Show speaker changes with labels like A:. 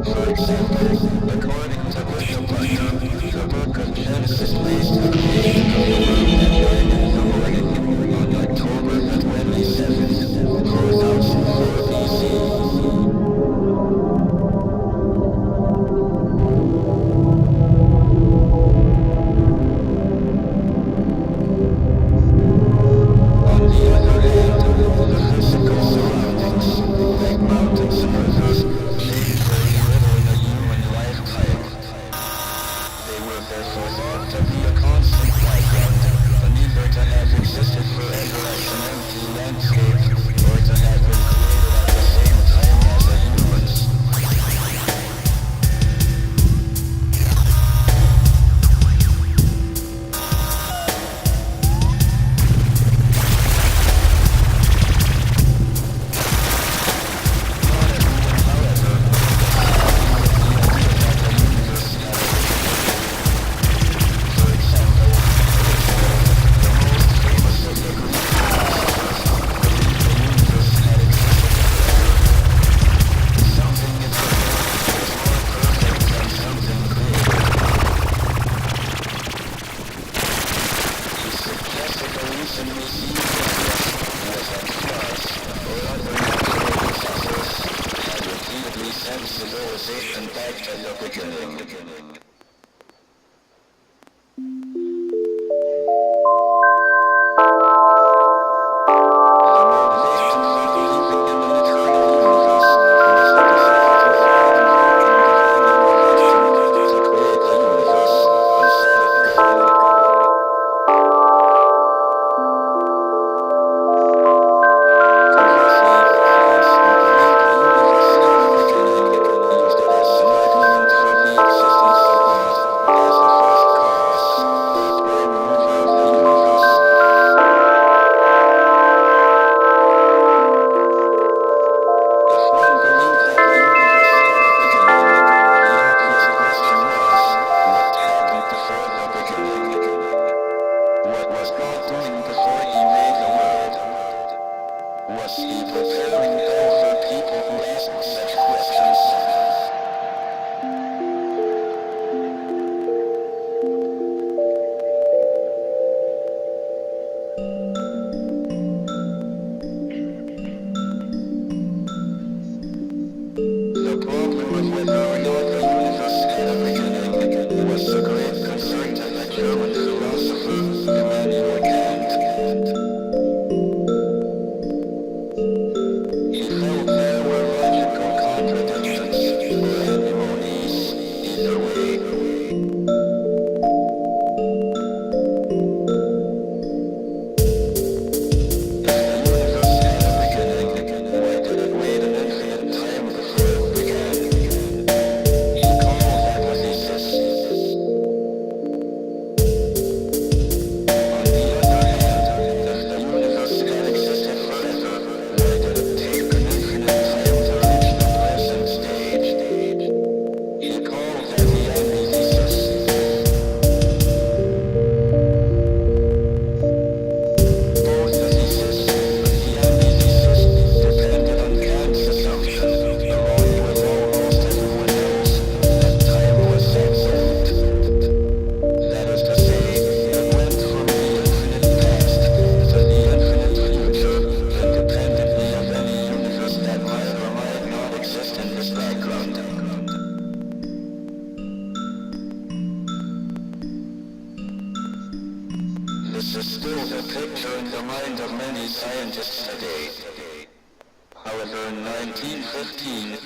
A: For example, according to Bishop Plato, the book of Genesis lays the creation of the world and man in the morning on October the 27th, 4004 BC. On the other hand, the physical surroundings, like mountains and rivers, changed very little in a human lifetime. They were therefore thought to be a constant background, neither to have existed forever as an empty landscape, or to have been created at the same time as the humans. Civilization back to the beginning. Was he preparing hell for people who ask such questions? The problem of whether or not the universe had a beginning was a great concern to the German philosopher Immanuel Kant. He felt there were logical contradictions or antinomies either way. This is still the picture in the mind of many scientists today. However, in 1915,